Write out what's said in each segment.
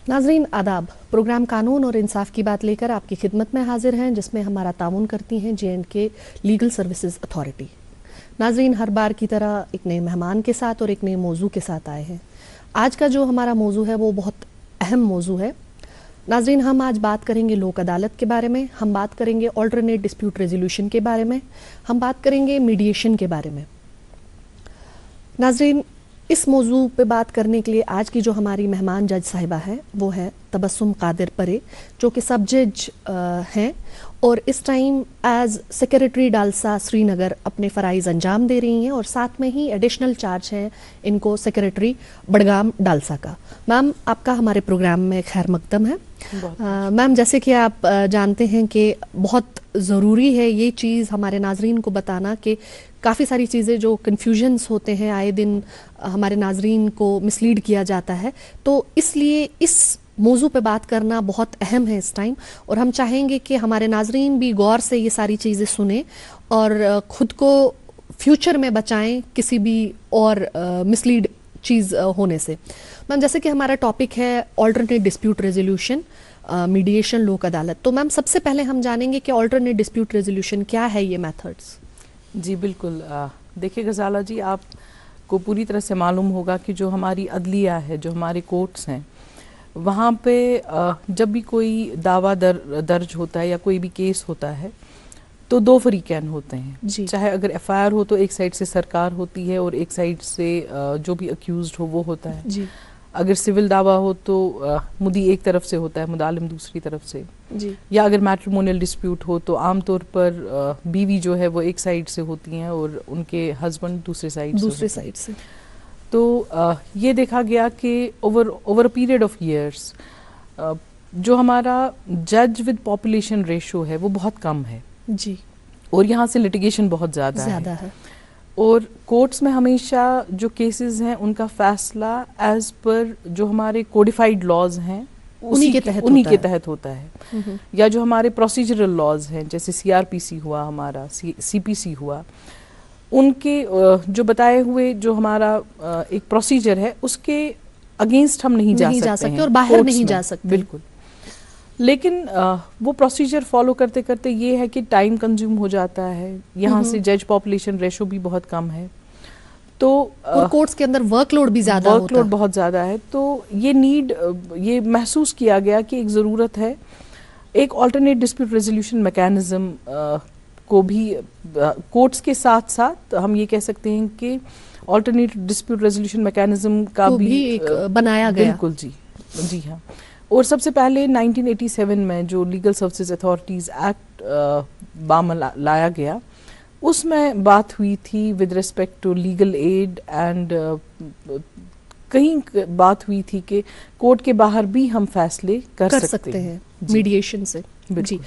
नाजरीन आदाब। प्रोग्राम कानून और इंसाफ की बात लेकर आपकी खिदमत में हाजिर हैं, जिसमें हमारा ताउन करती हैं J&K लीगल सर्विसेज अथॉरिटी। नाजरीन, हर बार की तरह एक नए मेहमान के साथ और एक नए मौजू के साथ आए हैं। आज का जो हमारा मौजू है वो बहुत अहम मौजू है। नाजरीन, हम आज बात करेंगे लोक अदालत के बारे में, हम बात करेंगे ऑल्टरनेट डिस्प्यूट रेजोल्यूशन के बारे में, हम बात करेंगे मीडिएशन के बारे में। नाजरीन, इस मौजू पे बात करने के लिए आज की जो हमारी मेहमान जज साहिबा है वो है तबस्सुम कादिर परे, जो कि सब जज हैं और इस time as secretary DALSA Srinagar अपने फ़राइज़ अंजाम दे रही हैं और साथ में ही एडिशनल चार्ज है इनको सेक्रेटरी बड़गाम डालसा का। मैम, आपका हमारे प्रोग्राम में खैर मकदम है। मैम, जैसे कि आप जानते हैं कि बहुत ज़रूरी है ये चीज़ हमारे नाजरीन को बताना कि काफ़ी सारी चीज़ें जो कन्फ्यूजन्स होते हैं आए दिन हमारे नाजरीन को मिसलीड किया जाता है, तो इसलिए इस मौजू पे बात करना बहुत अहम है इस टाइम। और हम चाहेंगे कि हमारे नाजरीन भी गौर से ये सारी चीज़ें सुने और ख़ुद को फ्यूचर में बचाएं किसी भी और मिसलीड चीज़ होने से। मैम, जैसे कि हमारा टॉपिक है ऑल्टरनेट डिस्प्यूट रेजोल्यूशन, मीडिएशन, लोक अदालत, तो मैम सबसे पहले हम जानेंगे कि ऑल्टरनेट डिस्प्यूट रेजोल्यूशन क्या है, ये मेथड्स। जी बिल्कुल। देखिए गजाला जी, आपको पूरी तरह से मालूम होगा कि जो हमारी अदलिया है, जो हमारे कोर्ट्स हैं, वहाँ पे जब भी कोई दावा दर्ज होता है या कोई भी केस होता है तो दो फरीकैन होते हैं। चाहे अगर एफआईआर हो तो एक साइड से सरकार होती है और एक साइड से जो भी अक्यूज्ड हो वो होता है जी। अगर सिविल दावा हो तो मुद्दी एक तरफ से होता है, मुदालिम दूसरी तरफ से जी। या अगर मैट्रिमोनियल डिस्प्यूट हो तो आमतौर पर बीवी जो है वो एक साइड से होती हैं और उनके हस्बैंड दूसरे साइड से। तो ये देखा गया कि over a period of years जो हमारा जज विद पॉपुलेशन रेशो है वो बहुत कम है जी, और यहाँ से लिटिगेशन बहुत ज़्यादा है। और कोर्ट्स में हमेशा जो केसेस हैं उनका फैसला एज पर जो हमारे कोडिफाइड लॉज हैं उन्हीं के तहत होता है। या जो हमारे प्रोसीजरल लॉज हैं, जैसे सीआरपीसी हुआ, हमारा सीपीसी हुआ, उनके जो बताए हुए जो हमारा एक प्रोसीजर है उसके अगेंस्ट हम नहीं जा सकते और बाहर नहीं जा सकते। बिल्कुल। लेकिन वो प्रोसीजर फॉलो करते करते ये है कि टाइम कंज्यूम हो जाता है, यहाँ से जज पॉपुलेशन रेशो भी बहुत कम है, तो कोर्ट्स के अंदर वर्कलोड भी ज़्यादा होता है, वर्कलोड बहुत ज़्यादा है। तो ये महसूस किया गया कि एक ज़रूरत है एक ऑल्टरनेट डिस्प्यूट रेजोल्यूशन मैकेनिज्म को भी कोर्ट्स के साथ साथ हम ये कह सकते हैं कि ऑल्टरनेट डिस्प्यूट रेजोल्यूशन मैकेनिज्म का भी एक बनाया गया। बिल्कुल जी हाँ। और सबसे पहले 1987 में जो लीगल सर्विसेज अथॉरिटीज़ एक्ट बामल लाया गया, उसमें बात हुई थी with respect to legal aid and कहीं बात हुई थी कि कोर्ट के बाहर भी हम फैसले कर सकते हैं मीडिएशन से जी।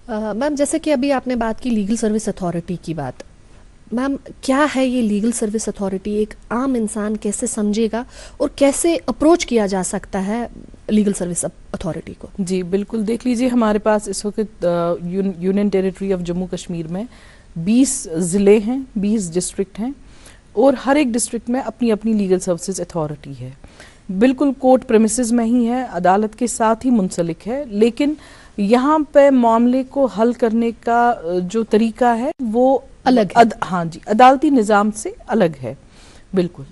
मैम, जैसे कि अभी आपने बात की लीगल सर्विस अथॉरिटी की बात, मैम क्या है ये लीगल सर्विस अथॉरिटी? एक आम इंसान कैसे समझेगा और कैसे अप्रोच किया जा सकता है लीगल सर्विस अथॉरिटी को? जी बिल्कुल। देख लीजिए, हमारे पास इस वक्त union territory of Jammu Kashmir में 20 ज़िले हैं, 20 डिस्ट्रिक्ट हैं और हर एक डिस्ट्रिक्ट में अपनी अपनी लीगल सर्विसेज अथॉरिटी है। बिल्कुल कोर्ट प्रेमिसेस में ही है, अदालत के साथ ही मुंसलिक है, लेकिन यहाँ पे मामले को हल करने का जो तरीका है वो अलग है। हाँ जी, अदालती निज़ाम से अलग है। बिल्कुल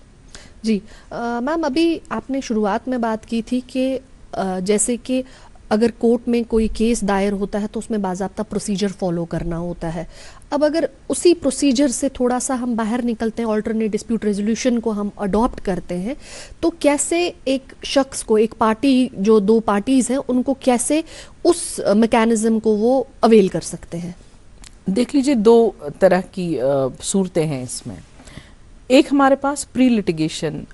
जी। मैम, अभी आपने शुरुआत में बात की थी कि जैसे कि अगर कोर्ट में कोई केस दायर होता है तो उसमें बाज़ाब्ता प्रोसीजर फॉलो करना होता है। अब अगर उसी प्रोसीजर से थोड़ा सा हम बाहर निकलते हैं, ऑल्टरनेट डिस्प्यूट रेजोल्यूशन को हम अडॉप्ट करते हैं, तो कैसे एक शख्स को, एक पार्टी, जो दो पार्टीज़ हैं, उनको कैसे उस मैकेनिज्म को वो अवेल कर सकते हैं? देख लीजिए, दो तरह की सूरतें हैं इसमें। एक हमारे पास प्री लिटिगेशन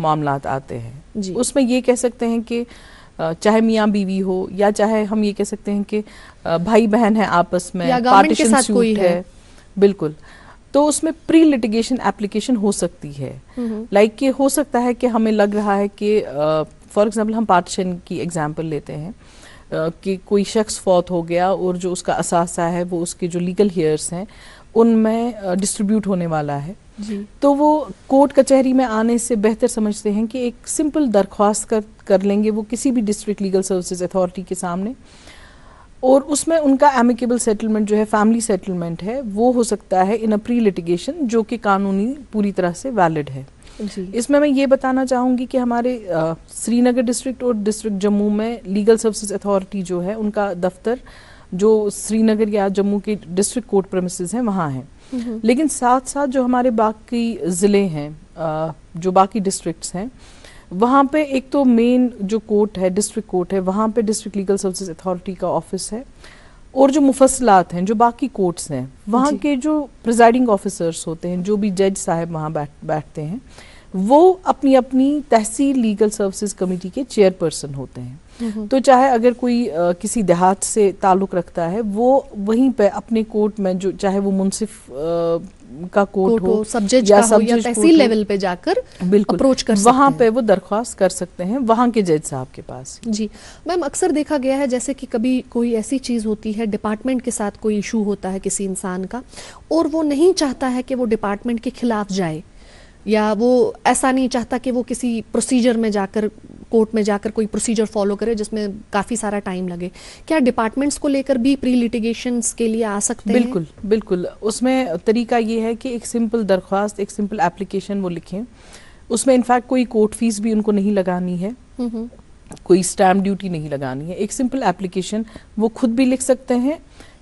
मामलात आते हैं जी। उसमें ये कह सकते हैं कि चाहे मियाँ बीवी हो या चाहे हम ये कह सकते हैं कि भाई बहन है आपस में, पार्टीशन सूट है। बिल्कुल। तो उसमें प्री लिटिगेशन एप्लीकेशन हो सकती है। लाइक कि हो सकता है कि हमें लग रहा है कि फॉर एग्जांपल हम पार्टीशन की एग्जांपल लेते हैं कि कोई शख्स फौत हो गया और जो उसका असासा है वो उसके जो लीगल हेयर्स हैं उनमें डिस्ट्रीब्यूट होने वाला है। जी। तो वो कोर्ट कचहरी में आने से बेहतर समझते हैं कि एक सिंपल दरख्वास्त कर लेंगे वो किसी भी डिस्ट्रिक्ट लीगल सर्विसेज अथॉरिटी के सामने, और उसमें उनका एमिकेबल सेटलमेंट जो है, फैमिली सेटलमेंट है, वो हो सकता है इन अ प्री लिटिगेशन, जो कि कानूनी पूरी तरह से वैलिड है। जी। इसमें मैं ये बताना चाहूँगी कि हमारे श्रीनगर डिस्ट्रिक्ट और डिस्ट्रिक्ट जम्मू में लीगल सर्विसेज अथॉरिटी जो है, उनका दफ्तर जो श्रीनगर या जम्मू के डिस्ट्रिक्ट कोर्ट प्रेमिसेस हैं वहाँ हैं। लेकिन साथ साथ जो हमारे बाकी ज़िले हैं, जो बाकी डिस्ट्रिक्ट्स हैं, वहाँ पे एक तो मेन जो कोर्ट है, डिस्ट्रिक्ट कोर्ट है, वहाँ पे डिस्ट्रिक्ट लीगल सर्विसेज अथॉरिटी का ऑफिस है, और जो मुफस्सलात हैं, जो बाकी कोर्ट्स हैं, वहाँ के जो प्रिजाइडिंग ऑफिसर्स होते हैं, जो भी जज साहब वहाँ बैठते हैं, वो अपनी अपनी तहसील लीगल सर्विसेज कमेटी के चेयरपर्सन होते हैं। तो चाहे अगर कोई किसी देहात से ताल्लुक़ रखता है, वो वहीं पे अपने कोर्ट में, जो चाहे वो मुंसिफ का कोर्ट हो, सब जज का हो, या तहसील लेवल पे जाकर बिल्कुल अप्रोच कर सकते हैं। वहाँ पे वो दरख्वास्त कर सकते हैं वहाँ के जज साहब के पास। जी मैम, अक्सर देखा गया है जैसे कि कभी कोई ऐसी चीज़ होती है, डिपार्टमेंट के साथ कोई इशू होता है किसी इंसान का, और वो नहीं चाहता है कि वो डिपार्टमेंट के खिलाफ जाए, या वो ऐसा नहीं चाहता कि वो किसी प्रोसीजर में जाकर, कोर्ट में जाकर कोई प्रोसीजर फॉलो करे जिसमें काफ़ी सारा टाइम लगे। क्या डिपार्टमेंट्स को लेकर भी प्री लिटिगेशंस के लिए आ सकते हैं? बिल्कुल बिल्कुल। उसमें तरीका ये है कि एक सिंपल दरख्वास्त, एक सिंपल एप्लीकेशन वो लिखें। उसमें इनफैक्ट कोई कोर्ट फीस भी उनको नहीं लगानी है, कोई स्टैम्प ड्यूटी नहीं लगानी है। एक सिंपल एप्लीकेशन वो खुद भी लिख सकते हैं,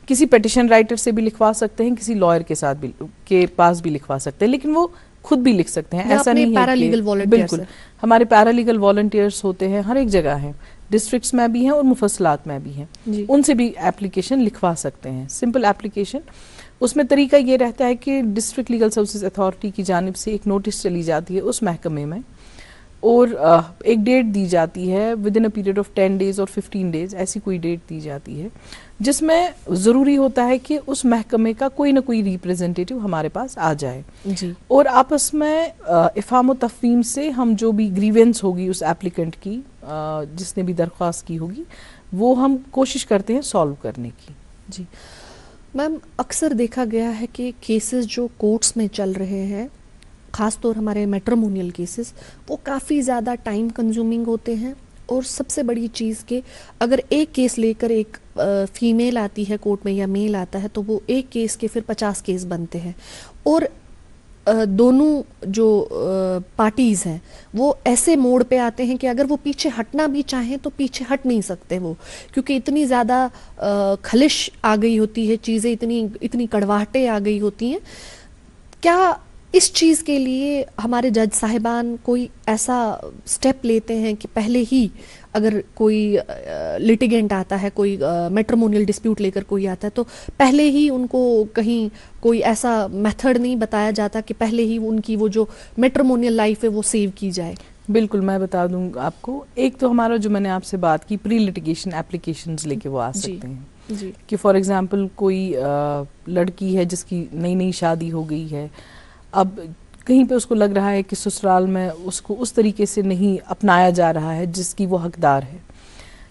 किसी पिटिशन राइटर से भी लिखवा सकते हैं, किसी लॉयर के साथ भी के पास भी लिखवा सकते हैं, लेकिन वो खुद भी लिख सकते हैं। ऐसा नहीं है कि बिल्कुल, हमारे पैरालीगल वॉलंटियर्स होते हैं, हर एक जगह हैं, डिस्ट्रिक्ट्स में भी हैं और मुफस्सलात में भी हैं, उनसे भी एप्लीकेशन लिखवा सकते हैं, सिंपल एप्लीकेशन। उसमें तरीका ये रहता है कि डिस्ट्रिक्ट लीगल सर्विसेज अथॉरिटी की जानिब से एक नोटिस चली जाती है उस महकमे में, और एक डेट दी जाती है, with in a period of 10 days और 15 डेज, ऐसी कोई डेट दी जाती है, जिसमें ज़रूरी होता है कि उस महकमे का कोई ना कोई रिप्रेजेंटेटिव हमारे पास आ जाए जी। और आपस में इफ़हाम व तफ़हीम से हम जो भी ग्रीवेंस होगी उस एप्लीकेंट की, जिसने भी दरख्वास्त की होगी, वो हम कोशिश करते हैं सॉल्व करने की। जी मैम, अक्सर देखा गया है कि केसेस जो कोर्ट्स में चल रहे हैं, ख़ासतौर हमारे मैट्रिमोनियल केसेस, वो काफ़ी ज़्यादा टाइम कंज्यूमिंग होते हैं, और सबसे बड़ी चीज़ कि अगर एक केस लेकर एक फीमेल आती है कोर्ट में या मेल आता है, तो वो एक केस के फिर 50 केस बनते हैं, और दोनों जो पार्टीज़ हैं वो ऐसे मोड़ पे आते हैं कि अगर वो पीछे हटना भी चाहें तो पीछे हट नहीं सकते वो, क्योंकि इतनी ज़्यादा खलिश आ गई होती है, चीज़ें इतनी कड़वाहटें आ गई होती हैं। क्या इस चीज़ के लिए हमारे जज साहिबान कोई ऐसा स्टेप लेते हैं कि पहले ही अगर कोई लिटिगेंट आता है, कोई मैट्रिमोनियल डिस्प्यूट लेकर कोई आता है, तो पहले ही उनको कहीं कोई ऐसा मेथड नहीं बताया जाता कि पहले ही उनकी वो जो मैट्रिमोनियल लाइफ है वो सेव की जाए? बिल्कुल, मैं बता दूं आपको। एक तो हमारा जो मैंने आपसे बात की, प्री लिटिगेशन एप्लीकेशंस लेके वो आ सकते हैं जी। कि फॉर एग्जांपल कोई लड़की है जिसकी नई नई शादी हो गई है, अब कहीं पे उसको लग रहा है कि ससुराल में उसको उस तरीके से नहीं अपनाया जा रहा है जिसकी वो हकदार है,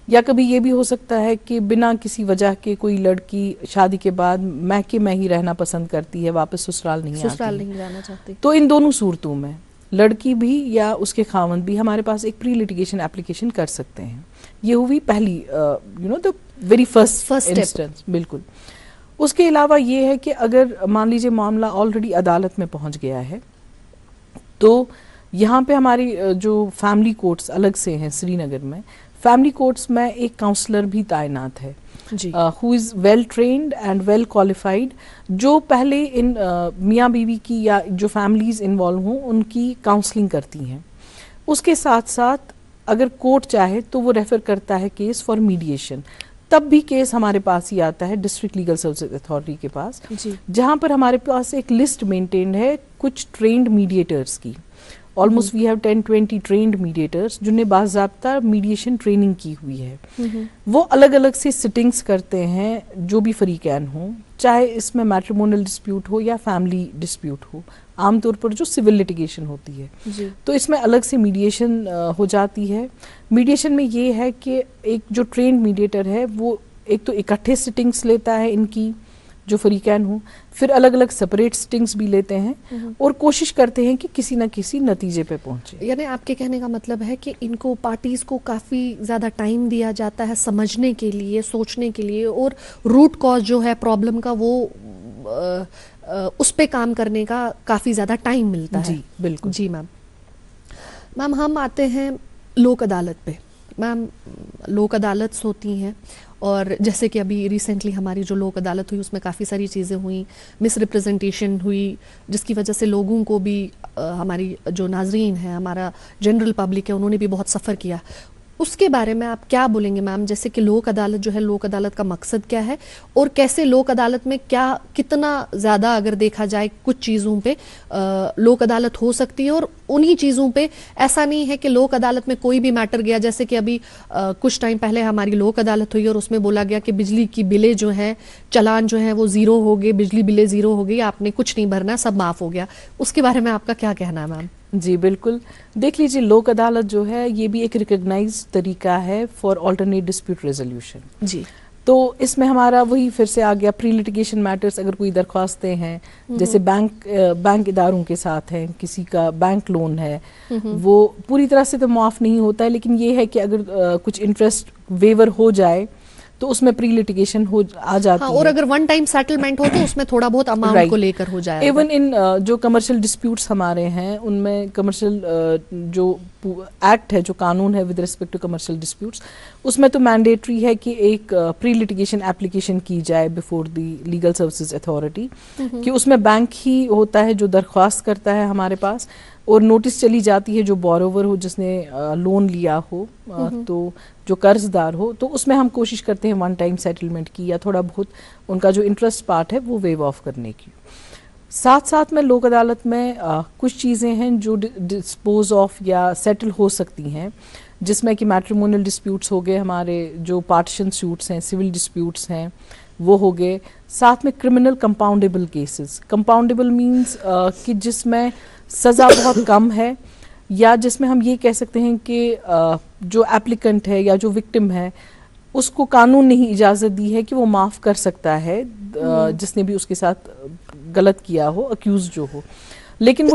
या कभी ये भी हो सकता है कि बिना किसी वजह के कोई लड़की शादी के बाद मैके में ही रहना पसंद करती है, वापस ससुराल नहीं जाना चाहती। तो इन दोनों सूरतों में लड़की भी या उसके खावंद भी हमारे पास एक प्री लिटिगेशन एप्लीकेशन कर सकते हैं। ये हुई पहली द वेरी फर्स्ट इंस्टेंस। बिल्कुल। उसके अलावा ये है कि अगर मान लीजिए मामला ऑलरेडी अदालत में पहुंच गया है, तो यहाँ पे हमारी जो फैमिली कोर्ट्स अलग से हैं श्रीनगर में, फैमिली कोर्ट्स में एक काउंसलर भी तैनात है, who is well trained and well qualified, जो पहले इन मियाँ बीवी की या जो फैमिलीज इन्वॉल्व हों उनकी काउंसलिंग करती हैं। उसके साथ साथ अगर कोर्ट चाहे तो वो रेफर करता है केस फॉर मीडिएशन, तब भी केस हमारे पास ही आता है डिस्ट्रिक्ट लीगल सर्विसेज अथॉरिटी के पास, जहाँ पर हमारे पास एक लिस्ट मेंटेन्ड है कुछ ट्रेंड मीडिएटर्स की। Almost we have 10-20 trained mediators जिन्हें बाज़ाब्ता मीडिएशन ट्रेनिंग की हुई है। वो अलग अलग से सिटिंग्स करते हैं जो भी फरीकैन हों, चाहे इसमें मैट्रिमोनियल डिस्प्यूट हो या फैमिली डिस्प्यूट हो, आमतौर पर जो सिविल लिटिगेशन होती है, तो इसमें अलग से मीडिएशन हो जाती है। मीडिएशन में ये है कि एक जो ट्रेंड मीडिएटर है वो एक तो इकट्ठे सिटिंग्स लेता है इनकी, जो फरीकैन हों, फिर अलग अलग सेपरेट सिटिंग्स भी लेते हैं और कोशिश करते हैं कि किसी न किसी नतीजे पे पहुंचे। यानी आपके कहने का मतलब है कि इनको पार्टीज को काफ़ी ज़्यादा टाइम दिया जाता है समझने के लिए, सोचने के लिए, और रूट कॉज जो है प्रॉब्लम का वो उस पे काम करने का काफ़ी ज़्यादा टाइम मिलता है। जी बिल्कुल। जी मैम। मैम हम आते हैं लोक अदालत पे। मैम लोक अदालत होती हैं और जैसे कि अभी रिसेंटली हमारी जो लोक अदालत हुई उसमें काफ़ी सारी चीज़ें हुई, मिस रिप्रेजेंटेशन हुई, जिसकी वजह से लोगों को भी हमारी जो नाजरीन है, हमारा जनरल पब्लिक है, उन्होंने भी बहुत सफ़र किया। उसके बारे में आप क्या बोलेंगे मैम? जैसे कि लोक अदालत जो है, लोक अदालत का मकसद क्या है और कैसे लोक अदालत में क्या कितना ज़्यादा अगर देखा जाए कुछ चीज़ों पे लोक अदालत हो सकती है, और उन्हीं चीज़ों पे ऐसा नहीं है कि लोक अदालत में कोई भी मैटर गया, जैसे कि अभी कुछ टाइम पहले हमारी लोक अदालत हुई और उसमें बोला गया कि बिजली की बिलें जो हैं, चालान जो है वो ज़ीरो हो गए, बिजली बिलें ज़ीरो हो गई, आपने कुछ नहीं भरना, सब माफ़ हो गया। उसके बारे में आपका क्या कहना है मैम? जी बिल्कुल, देख लीजिए लोक अदालत जो है ये भी एक रिकग्नाइज तरीका है फॉर ऑल्टरनेट डिस्प्यूट रेजोल्यूशन। जी। तो इसमें हमारा वही फिर से आ गया प्री लिटिगेशन मैटर्स, अगर कोई दरख्वास्तें हैं जैसे बैंक इदारों के साथ हैं, किसी का बैंक लोन है, वो पूरी तरह से तो माफ़ नहीं होता है, लेकिन ये है कि अगर कुछ इंटरेस्ट वेवर हो जाए तो उसमें प्री लिटिगेशन हो आ जाती है। और अगर वन टाइम सेटलमेंट हो तो उसमें थोड़ा बहुत अमाउंट को लेकर हो जाएगा। इवन इन जो कमर्शियल डिस्प्यूट्स हमारे हैं उनमें कमर्शियल जो एक्ट है, जो कानून है with respect to commercial disputes, उसमें तो मैंडेटरी है कि एक प्री लिटिगेशन एप्लीकेशन की जाए before the legal services authority, कि उसमें बैंक ही होता है जो दरख्वास्त करता है हमारे पास, और नोटिस चली जाती है जो बोरोवर हो, जिसने लोन लिया हो, तो जो कर्जदार हो, तो उसमें हम कोशिश करते हैं वन टाइम सेटलमेंट की या थोड़ा बहुत उनका जो इंटरेस्ट पार्ट है वो वेव ऑफ करने की। साथ साथ में लोक अदालत में कुछ चीज़ें हैं जो डिस्पोज ऑफ या सेटल हो सकती हैं, जिसमें कि मैट्रिमोनियल डिस्प्यूट्स हो गए, हमारे जो पार्टीशन सूट्स हैं, सिविल डिस्प्यूट्स हैं वो हो गए, साथ में criminal compoundable cases. Compoundable means कि जिसमें सज़ा बहुत कम है, या जिसमें हम ये कह सकते हैं कि जो एप्लीकेंट है या जो विक्टिम है उसको कानून ने ही इजाज़त दी है कि वो माफ़ कर सकता है जिसने भी उसके साथ गलत किया हो, अक्यूज जो हो, लेकिन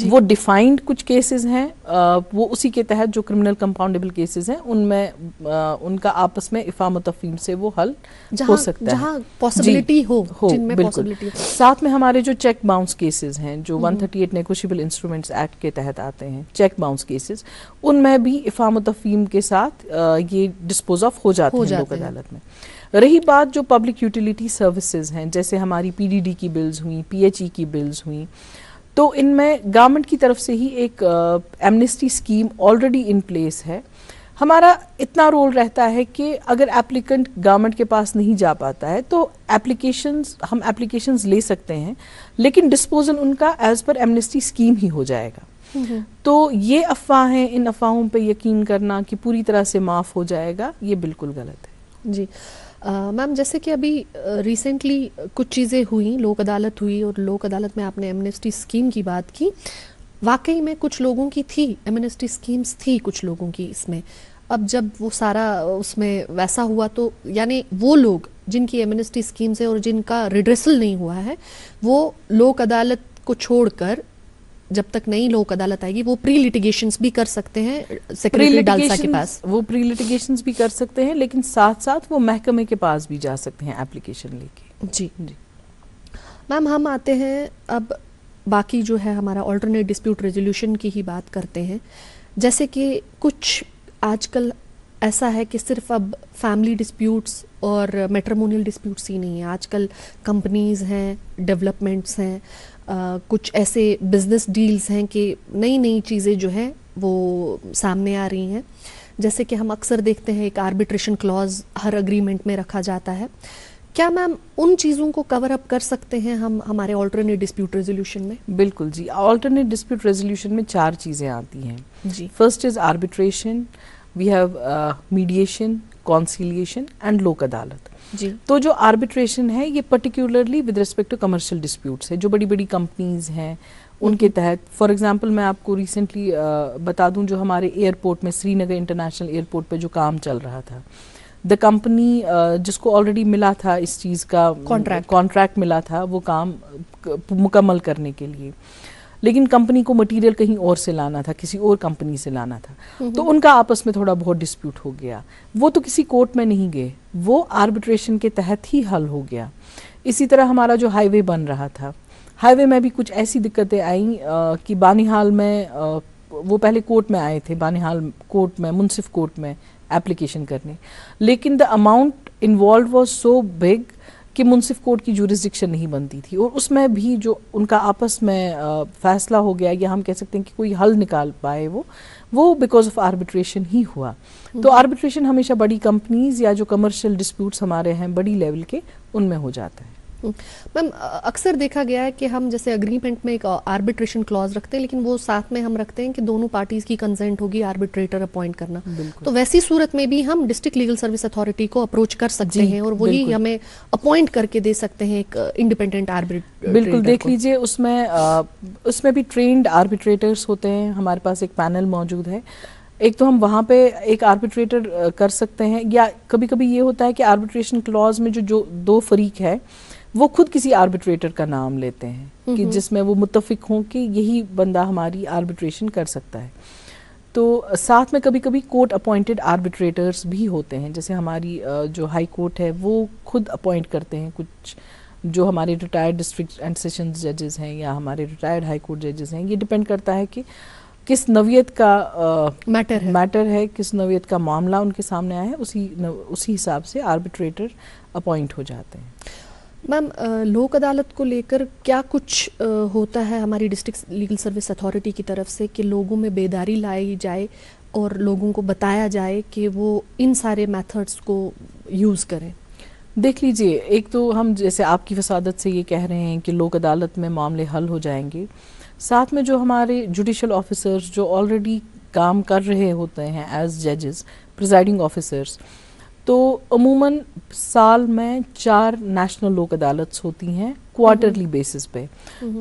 वो डिफाइंड कुछ केसेस हैं, वो उसी के तहत जो क्रिमिनल कंपाउंडेबल केसेस हैं उनमें उनका आपस में इफ़ाम तफ़हीम से वो हल हो सकता है, जहाँ पॉसिबिलिटी हो, जिनमें पॉसिबिलिटी हो। साथ में हमारे जो चेक बाउंस केसेस हैं, जो 138 नेगोशिएबल इंस्ट्रूमेंट्स एक्ट के तहत आते हैं, चेक बाउंस केसेस, उनमें भी इफ़ाम तफ़हीम के साथ ये डिस्पोज ऑफ हो जाते हैं लोक अदालत में। रही बात जो पब्लिक यूटिलिटी सर्विसेज हैं, जैसे हमारी PDD की बिल्स हुई, PHE की बिल्स हुई, तो इनमें गवर्नमेंट की तरफ से ही एक amnesty scheme already in place है। हमारा इतना रोल रहता है कि अगर एप्लीकेंट गवर्नमेंट के पास नहीं जा पाता है तो हम एप्लीकेशंस ले सकते हैं, लेकिन डिस्पोजल उनका एज पर एमनेस्टी स्कीम ही हो जाएगा। तो ये अफवाह हैं, इन अफवाहों पे यकीन करना कि पूरी तरह से माफ़ हो जाएगा, ये बिल्कुल गलत है। जी मैम, जैसे कि अभी रिसेंटली कुछ चीज़ें हुई, लोक अदालत हुई, और लोक अदालत में आपने एमनेस्टी स्कीम की बात की, वाकई में कुछ लोगों की थी एमनेस्टी स्कीम्स, थी कुछ लोगों की इसमें। अब जब वो सारा उसमें वैसा हुआ तो यानी वो लोग जिनकी एमनेस्टी स्कीम्स है और जिनका रिड्रेसल नहीं हुआ है, वो लोक अदालत को छोड़कर जब तक नई लोक अदालत आएगी वो प्री लिटिगेशंस भी कर सकते हैं सेक्रेटरी डालसा के पास। वो प्री लिटिगेशंस भी कर सकते हैं, लेकिन साथ साथ वो महकमे के पास भी जा सकते हैं एप्लीकेशन लेके। जी जी मैम, हम आते हैं अब बाकी जो है हमारा ऑल्टरनेट डिस्प्यूट रेजोल्यूशन की ही बात करते हैं। जैसे कि कुछ आजकल ऐसा है कि सिर्फ अब फैमिली डिस्प्यूट्स और मैट्रिमोनियल डिस्प्यूट्स ही नहीं है, आजकल कंपनीज़ हैं, डेवलपमेंट्स हैं, कुछ ऐसे बिजनेस डील्स हैं कि नई नई चीज़ें जो हैं वो सामने आ रही हैं। जैसे कि हम अक्सर देखते हैं एक आर्बिट्रेशन क्लॉज हर अग्रीमेंट में रखा जाता है। क्या मैम उन चीज़ों को कवर अप कर सकते हैं हम हमारे ऑल्टरनेट डिस्प्यूट रेजोल्यूशन में? बिल्कुल जी, ऑल्टरनेट डिस्प्यूट रेजोल्यूशन में 4 चीज़ें आती हैं जी। First is arbitration, we have mediation, conciliation and Lok Adalat. जी। तो जो आर्बिट्रेशन है ये particularly with respect to commercial disputes है, जो बड़ी बड़ी कंपनीज हैं उनके तहत। फॉर एग्जांपल मैं आपको रिसेंटली बता दूं, जो हमारे एयरपोर्ट में श्रीनगर इंटरनेशनल एयरपोर्ट पे जो काम चल रहा था, द कंपनी जिसको ऑलरेडी मिला था इस चीज़ का कॉन्ट्रैक्ट मिला था वो काम मुकम्मल करने के लिए, लेकिन कंपनी को मटेरियल कहीं और से लाना था, किसी और कंपनी से लाना था, तो उनका आपस में थोड़ा बहुत डिस्प्यूट हो गया। वो तो किसी कोर्ट में नहीं गए, वो आर्बिट्रेशन के तहत ही हल हो गया। इसी तरह हमारा जो हाईवे बन रहा था, हाईवे में भी कुछ ऐसी दिक्कतें आई कि बानिहाल में वो पहले कोर्ट में आए थे, बानिहाल कोर्ट में, मुंसिफ कोर्ट में एप्लीकेशन करने, लेकिन the amount involve was so big कि मुंसिफ कोर्ट की जुरिस्डिक्शन नहीं बनती थी, और उसमें भी जो उनका आपस में फैसला हो गया, या हम कह सकते हैं कि कोई हल निकाल पाए वो बिकॉज ऑफ आर्बिट्रेशन ही हुआ। तो आर्बिट्रेशन हमेशा बड़ी कंपनीज या जो कमर्शियल डिस्प्यूट्स हमारे हैं बड़ी लेवल के, उनमें हो जाता है। मैम, अक्सर देखा गया है कि हम जैसे अग्रीमेंट में एक आर्बिट्रेशन क्लॉज रखते हैं, लेकिन वो साथ में हम रखते हैं कि दोनों पार्टीज की कंसेंट होगी आर्बिट्रेटर अपॉइंट करना। तो वैसी सूरत में भी हम डिस्ट्रिक्ट लीगल सर्विस अथॉरिटी को अप्रोच कर सकते हैं और वही हमें अपॉइंट करके दे सकते हैं एक इंडिपेंडेंट आर्बिट्रेटर। बिल्कुल, देख लीजिए उसमें भी ट्रेन्ड आर्बिट्रेटर्स होते हैं, हमारे पास एक पैनल मौजूद है। एक तो हम वहाँ पे एक आर्बिट्रेटर कर सकते हैं, या कभी कभी ये होता है कि आर्बिट्रेशन क्लॉज में जो दो फरीक है वो खुद किसी आर्बिट्रेटर का नाम लेते हैं कि जिसमें वो मुत्तफिक हों कि यही बंदा हमारी आर्बिट्रेशन कर सकता है। तो साथ में कभी कभी कोर्ट अपॉइंटेड आर्बिट्रेटर्स भी होते हैं, जैसे हमारी जो हाई कोर्ट है वो खुद अपॉइंट करते हैं कुछ जो हमारे रिटायर्ड डिस्ट्रिक्ट एंड सेशंस जजेस हैं या हमारे रिटायर्ड हाई कोर्ट जजेस हैं। ये डिपेंड करता है कि किस नवियत का मैटर है, किस नवियत का मामला उनके सामने आया है, उसी हिसाब से आर्बिट्रेटर अपॉइंट हो जाते हैं। मैम, लोक अदालत को लेकर क्या कुछ होता है हमारी डिस्ट्रिक्ट लीगल सर्विस अथॉरिटी की तरफ से कि लोगों में बेदारी लाई जाए और लोगों को बताया जाए कि वो इन सारे मेथड्स को यूज़ करें? देख लीजिए, एक तो हम जैसे आपकी वसादत से ये कह रहे हैं कि लोक अदालत में मामले हल हो जाएंगे, साथ में जो हमारे जुडिशल ऑफिसर्स जो ऑलरेडी काम कर रहे होते हैं एज जजेस, प्रिजाइडिंग ऑफिसर्स, तो अमूमन साल में 4 नेशनल लोक अदालत्स होती हैं क्वार्टरली बेसिस पे।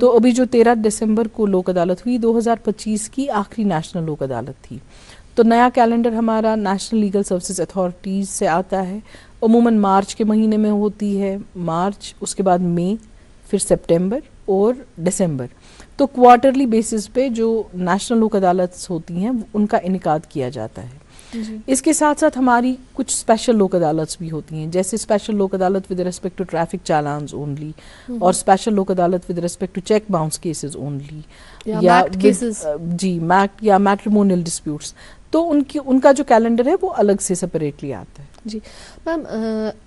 तो अभी जो 13 दिसंबर को लोक अदालत हुई 2025 की आखिरी नेशनल लोक अदालत थी। तो नया कैलेंडर हमारा नेशनल लीगल सर्विसेज अथॉरिटीज़ से आता है, अमूमन मार्च के महीने में होती है, मार्च, उसके बाद मई, फिर सितंबर और दिसंबर। तो क्वार्टरली बेसिस पे जो नेशनल लोक अदालत्स होती हैं उनका इनेकाद किया जाता है। इसके साथ साथ हमारी कुछ स्पेशल लोक अदालत्स भी होती हैं, जैसे special Lok Adalat with respect to traffic challans only, और special Lok Adalat with respect to cheque bounce cases only, या मैट या मैट्रिमोनियल डिस्प्यूट्स। तो उनका जो कैलेंडर है वो अलग से सेपरेटली आता है। जी मैम,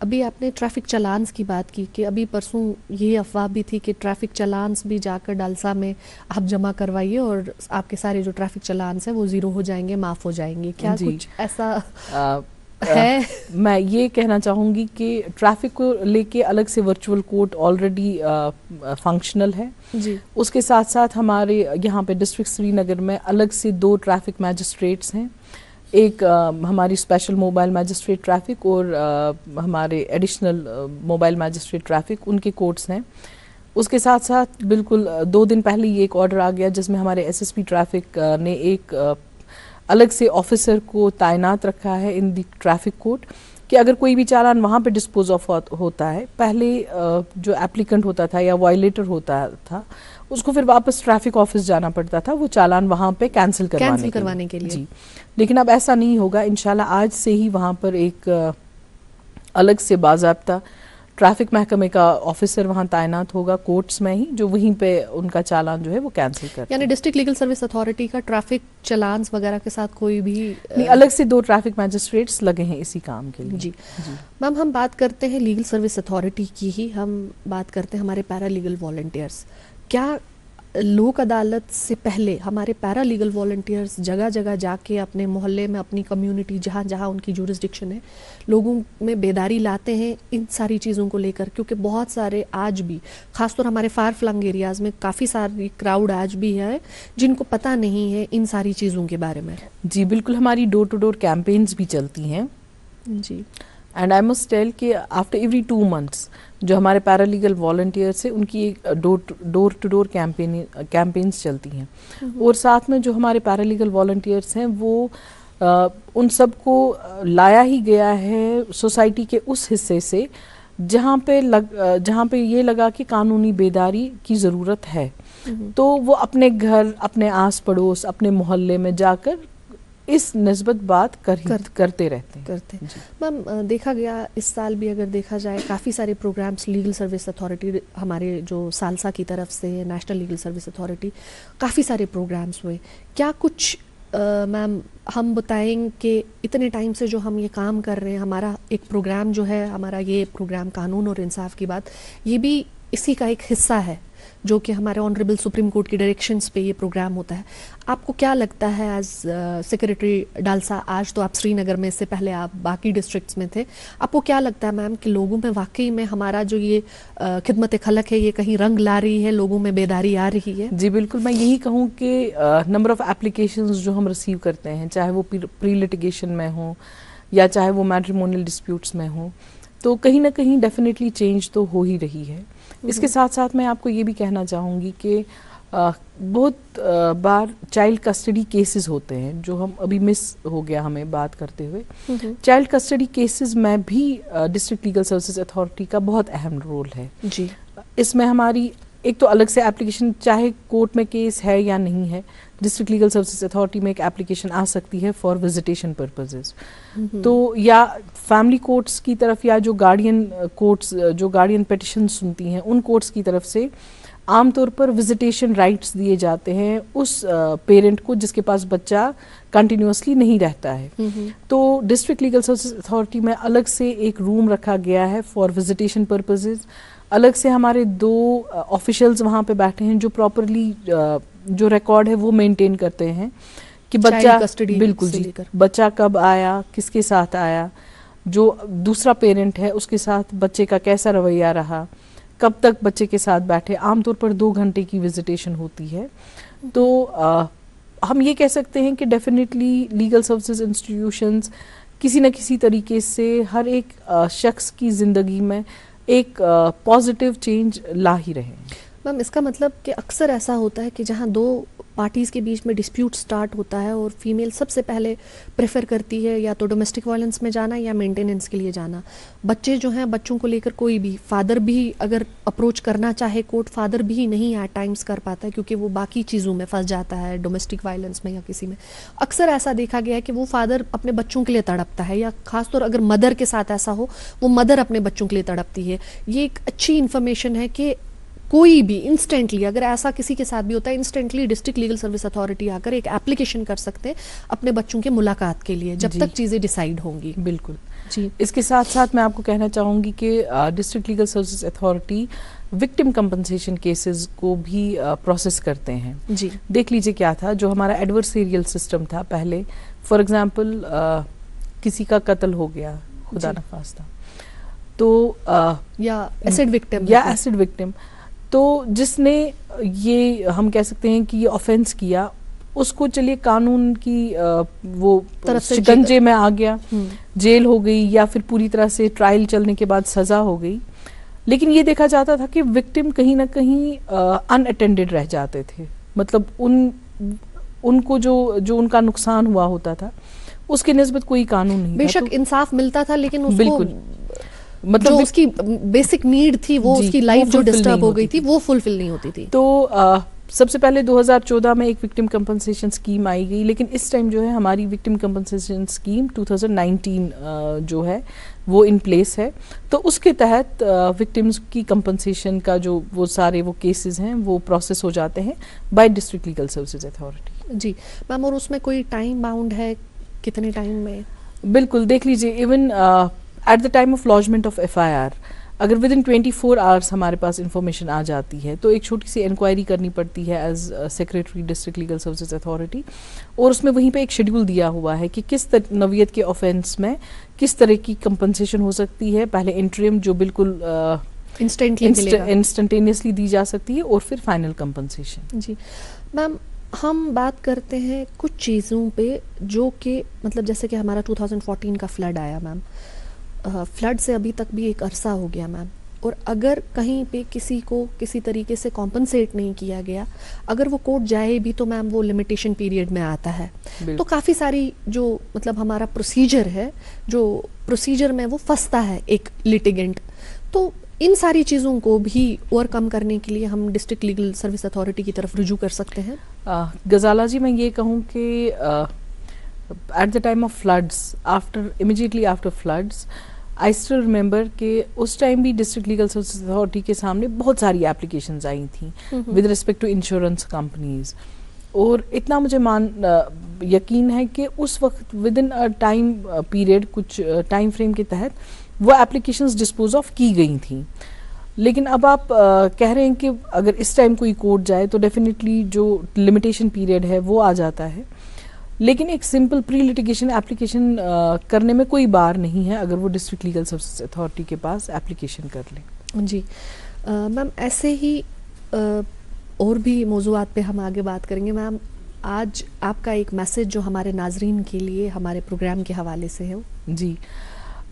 अभी आपने ट्रैफिक चालान्स की बात की कि अभी परसों ये अफवाह भी थी कि ट्रैफिक चालान्स भी जाकर डालसा में आप जमा करवाइए और आपके सारे जो ट्रैफिक चालान्स हैं वो ज़ीरो हो जाएंगे, माफ़ हो जाएंगे। क्या कुछ ऐसा है? मैं ये कहना चाहूँगी कि ट्रैफिक को लेके अलग से वर्चुअल कोर्ट ऑलरेडी फंक्शनल है जी। उसके साथ साथ हमारे यहाँ पे डिस्ट्रिक्ट श्रीनगर में अलग से 2 ट्रैफिक मैजिस्ट्रेट्स हैं, एक हमारी स्पेशल मोबाइल मैजिस्ट्रेट ट्रैफिक और हमारे एडिशनल मोबाइल मैजिस्ट्रेट ट्रैफिक, उनके कोर्ट्स हैं। उसके साथ साथ बिल्कुल 2 दिन पहले ये एक ऑर्डर आ गया जिसमें हमारे एसएसपी ट्रैफिक ने एक अलग से ऑफिसर को तैनात रखा है इन दी ट्रैफिक कोर्ट कि अगर कोई भी चालान वहाँ पे डिस्पोज ऑफ होता है, पहले जो एप्लीकेंट होता था या वायलेटर होता था उसको फिर वापस ट्रैफिक ऑफिस जाना पड़ता था वो चालान वहाँ पे कैंसिल करवाने के लिए। जी, लेकिन अब ऐसा नहीं होगा इंशाल्लाह। आज से ही वहाँ पर एक अलग से बाज़ाब्ता ट्रैफिक महकमे का ऑफिसर वहाँ तैनात होगा कोर्ट्स में ही, जो वहीं पे उनका चालान जो है वो कैंसिल करता है। यानी डिस्ट्रिक्ट लीगल सर्विस अथॉरिटी का ट्रैफिक चालान्स वगैरह के साथ कोई भी नहीं, अलग से 2 ट्रैफिक मैजिस्ट्रेट्स लगे हैं इसी काम के लिए। जी मैम, हम बात करते हैं लीगल सर्विस अथॉरिटी की ही, हम बात करते हैं हमारे पैरा लीगल वॉलंटियर्स। क्या लोक अदालत से पहले हमारे पैरा लीगल वॉलंटियर्स जगह जगह जाके अपने मोहल्ले में, अपनी कम्युनिटी जहाँ जहाँ उनकी जुरिस्डिक्शन है, लोगों में बेदारी लाते हैं इन सारी चीज़ों को लेकर? क्योंकि बहुत सारे आज भी, खासतौर हमारे फार फ्लंग एरियाज़ में काफ़ी सारी क्राउड आज भी है जिनको पता नहीं है इन सारी चीज़ों के बारे में। जी बिल्कुल, हमारी डोर टू डोर कैंपेन्स भी चलती हैं जी। एंड आई मस्ट टेल कि आफ्टर एवरी 2 मंथ्स जो हमारे पैरालीगल वॉलंटियर्स है उनकी एक डोर टू डोर कैंपेन्स चलती हैं। और साथ में जो हमारे पैरालीगल वॉलंटियर्स हैं वो उन सबको लाया ही गया है सोसाइटी के उस हिस्से से जहाँ पे ये लगा कि कानूनी बेदारी की ज़रूरत है, तो वो अपने घर, अपने आस पड़ोस, अपने मोहल्ले में जाकर इस निस्बत बात करते रहते हैं। मैम, देखा गया इस साल भी अगर देखा जाए काफ़ी सारे प्रोग्राम्स लीगल सर्विस अथॉरिटी, हमारे जो सालसा की तरफ से नेशनल लीगल सर्विस अथॉरिटी, काफ़ी सारे प्रोग्राम्स हुए। क्या कुछ मैम हम बताएं कि इतने टाइम से जो हम ये काम कर रहे हैं, हमारा एक प्रोग्राम जो है, हमारा ये प्रोग्राम कानून और इंसाफ की बात, ये भी इसी का एक हिस्सा है जो कि हमारे ऑनरेबल सुप्रीम कोर्ट की डायरेक्शंस पे ये प्रोग्राम होता है। आपको क्या लगता है एज सेक्रेटरी डालसा, आज तो आप श्रीनगर में, इससे पहले आप बाकी डिस्ट्रिक्ट्स में थे, आपको क्या लगता है मैम कि लोगों में वाकई में हमारा जो ये खिदमत खलक है ये कहीं रंग ला रही है, लोगों में बेदारी आ रही है? जी बिल्कुल, मैं यही कहूँ कि नंबर ऑफ एप्लीकेशंस जो हम रिसीव करते हैं, चाहे वो प्री लिटिगेशन में हो या चाहे वो मैट्रिमोनियल डिस्प्यूट्स में हो, तो कहीं ना कहीं डेफिनेटली चेंज तो हो ही रही है। इसके साथ साथ मैं आपको ये भी कहना चाहूँगी कि बहुत बार चाइल्ड कस्टडी केसेस होते हैं जो हम अभी मिस हो गया हमें बात करते हुए। चाइल्ड कस्टडी केसेस में भी डिस्ट्रिक्ट लीगल सर्विसेज अथॉरिटी का बहुत अहम रोल है जी। इसमें हमारी एक तो अलग से एप्लीकेशन, चाहे कोर्ट में केस है या नहीं है, डिस्ट्रिक्ट लीगल सर्विसेज अथॉरिटी में एक एप्लीकेशन आ सकती है फॉर विजिटेशन पर्पसेस। तो या फैमिली कोर्ट्स की तरफ या जो गार्डियन कोर्ट्स, जो गार्डियन पिटिशन सुनती हैं, उन कोर्ट्स की तरफ से आमतौर पर विजिटेशन राइट्स दिए जाते हैं उस पेरेंट को जिसके पास बच्चा कंटिन्यूसली नहीं रहता है। तो डिस्ट्रिक्ट लीगल सर्विसेज अथॉरिटी में अलग से एक रूम रखा गया है फॉर विजिटेशन पर्पसेस। अलग से हमारे 2 ऑफिशियल्स वहाँ पे बैठे हैं जो प्रॉपरली जो रिकॉर्ड है वो मेंटेन करते हैं कि बच्चा, बिल्कुल जी, बच्चा कब आया, किसके साथ आया, जो दूसरा पेरेंट है उसके साथ बच्चे का कैसा रवैया रहा, कब तक बच्चे के साथ बैठे। आमतौर पर 2 घंटे की विजिटेशन होती है। तो हम ये कह सकते हैं कि डेफिनेटली लीगल सर्विसेज इंस्टीट्यूशंस किसी न किसी तरीके से हर एक शख्स की ज़िंदगी में एक पॉजिटिव चेंज ला ही रहे हैं। मैम, इसका मतलब कि अक्सर ऐसा होता है कि जहाँ 2 पार्टीज़ के बीच में डिस्प्यूट स्टार्ट होता है और फीमेल सबसे पहले प्रेफर करती है या तो डोमेस्टिक वायलेंस में जाना या मेंटेनेंस के लिए जाना। बच्चे जो हैं, बच्चों को लेकर कोई भी फादर भी अगर अप्रोच करना चाहे कोर्ट, फादर भी नहीं एट टाइम्स कर पाता है क्योंकि वो बाकी चीज़ों में फंस जाता है, डोमेस्टिक वायलेंस में या किसी में। अक्सर ऐसा देखा गया है कि वो फादर अपने बच्चों के लिए तड़पता है, या खासतौर अगर मदर के साथ ऐसा हो, वो मदर अपने बच्चों के लिए तड़पती है। ये एक अच्छी इन्फॉर्मेशन है कि कोई भी इंस्टेंटली, अगर ऐसा किसी के साथ भी होता है, instantly district legal service authority आकर एक एप्लीकेशन कर सकते हैं अपने बच्चों के मुलाकात के लिए, जब तक चीज़ें डिसाइड होंगी। बिल्कुल जी। इसके साथ साथ मैं आपको कहना चाहूँगी कि district legal services authority victim compensation cases को भी प्रोसेस करते हैं। जी। देख लीजिए क्या था, जो हमारा एडवर्सेरियल सिस्टम था पहले, फॉर एग्जाम्पल किसी का कत्ल हो गया, खुदा न खास्ता, तो या एसिड विक्टिम, तो जिसने ये हम कह सकते हैं कि ये ऑफेंस किया, उसको चलिए कानून की वो शिकंजे में आ गया, जेल हो गई या फिर पूरी तरह से ट्रायल चलने के बाद सजा हो गई। लेकिन ये देखा जाता था कि विक्टिम कहीं ना कहीं अनअटेंडेड रह जाते थे, मतलब उनको जो उनका नुकसान हुआ होता था उसके निस्बत कोई कानून नहीं था। बेशक इंसाफ मिलता था लेकिन उसको बिल्कुल, मतलब जो उसकी बेसिक नीड थी, वो उसकी लाइफ जो डिस्टर्ब हो गई थी, वो फुलफिल नहीं होती थी। तो सबसे पहले 2014 में एक विक्टिम कंपनसेशन स्कीम आई गई, लेकिन इस टाइम जो है हमारी विक्टिम कंपनसेशन स्कीम 2019 जो है वो इन प्लेस है। तो उसके तहत विक्टिम्स की कंपनसेशन का जो वो सारे वो केसेस हैं वो प्रोसेस हो जाते हैं by district legal services authority. जी मैम, और उसमें कोई टाइम बाउंड है, कितने टाइम में? बिल्कुल, देख लीजिए, even at the time of lodgement of FIR अगर विद इन 24 आवर्स हमारे पास इंफॉर्मेशन आ जाती है तो एक छोटी सी इंक्वायरी करनी पड़ती है as secretary district legal services authority, और उसमें वहीं पे एक शेड्यूल दिया हुआ है कि किस नौयत के ऑफेंस में किस तरह की कंपनसेशन हो सकती है। पहले इंटरिम जो बिल्कुल इंस्टेंटेनियसली दी जा सकती है, और फिर फाइनल कंपनसेशन। जी मैम, हम बात करते हैं कुछ चीज़ों पे जो कि मतलब जैसे कि हमारा 2014 का फ्लड आया मैम, फ्लड से अभी तक भी एक अरसा हो गया मैम, और अगर कहीं पे किसी को किसी तरीके से कॉम्पनसेट नहीं किया गया, अगर वो कोर्ट जाए भी तो मैम वो लिमिटेशन पीरियड में आता है। तो काफ़ी सारी जो मतलब हमारा प्रोसीजर है, जो प्रोसीजर में वो फंसता है एक लिटिगेंट। तो इन सारी चीज़ों को भी ओवरकम करने के लिए हम डिस्ट्रिक्ट लीगल सर्विस अथॉरिटी की तरफ रुजू कर सकते हैं। गजाला जी, मैं ये कहूँ कि at the time of floods, immediately after floods, I still remember कि उस टाइम भी डिस्ट्रिक्ट लीगल सर्विस अथॉरिटी के सामने बहुत सारी एप्लीकेशंस आई थी with respect to insurance companies, और इतना मुझे यकीन है कि उस वक्त within a time period, कुछ टाइम फ्रेम के तहत वो एप्लीकेशंस डिस्पोज ऑफ की गई थी। लेकिन अब आप कह रहे हैं कि अगर इस टाइम कोई कोर्ट जाए तो डेफिनेटली जो लिमिटेशन पीरियड है वो आ जाता है, लेकिन एक सिंपल प्री लिटिगेशन एप्लीकेशन करने में कोई बार नहीं है अगर वो डिस्ट्रिक्ट लीगल सर्विस अथॉरिटी के पास एप्लीकेशन कर ले। जी मैम, ऐसे ही और भी मौज़ूआत पे हम आगे बात करेंगे। मैम, आज आपका एक मैसेज जो हमारे नाजरीन के लिए हमारे प्रोग्राम के हवाले से है। जी,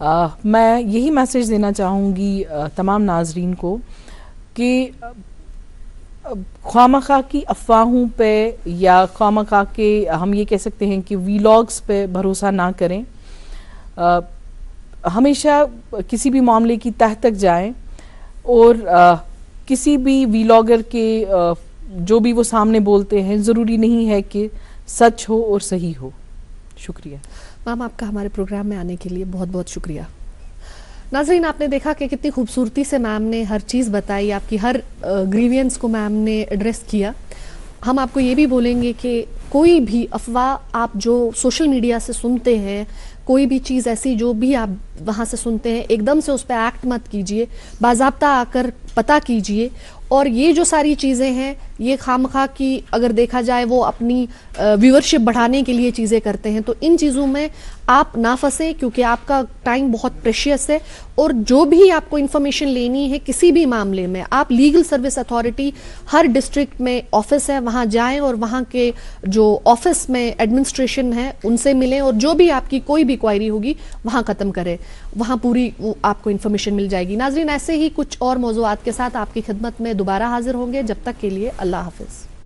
मैं यही मैसेज देना चाहूँगी तमाम नाजरीन को कि ख्वामखा की अफवाहों पे या ख्वामखा के हम ये कह सकते हैं कि वीलॉग्स पे भरोसा ना करें। हमेशा किसी भी मामले की तह तक जाएं और किसी भी वीलॉगर के जो भी वो सामने बोलते हैं ज़रूरी नहीं है कि सच हो और सही हो। शुक्रिया मैम, आपका हमारे प्रोग्राम में आने के लिए बहुत बहुत शुक्रिया। नाज़रीन, आपने देखा कि कितनी खूबसूरती से मैम ने हर चीज़ बताई, आपकी हर ग्रीवियंस को मैम ने एड्रेस किया। हम आपको ये भी बोलेंगे कि कोई भी अफवाह आप जो सोशल मीडिया से सुनते हैं, कोई भी चीज़ ऐसी जो भी आप वहाँ से सुनते हैं, एकदम से उस पर एक्ट मत कीजिए, बाज़ाब्ता आकर पता कीजिए। और ये जो सारी चीज़ें हैं, ये खामखा की अगर देखा जाए वो अपनी व्यूअरशिप बढ़ाने के लिए चीज़ें करते हैं, तो इन चीज़ों में आप ना फंसें, क्योंकि आपका टाइम बहुत प्रेशियस है। और जो भी आपको इन्फॉर्मेशन लेनी है किसी भी मामले में, आप लीगल सर्विस अथॉरिटी हर डिस्ट्रिक्ट में ऑफिस है, वहाँ जाएं और वहाँ के जो ऑफिस में एडमिनिस्ट्रेशन है उनसे मिलें, और जो भी आपकी कोई भी क्वायरी होगी वहाँ ख़त्म करें, वहाँ पूरी आपको इन्फॉर्मेशन मिल जाएगी। नाज़रीन, ऐसे ही कुछ और मौज़ूआत के साथ आपकी खिदमत में दोबारा हाजिर होंगे। जब तक के लिए अल्लाह हाफ़िज़।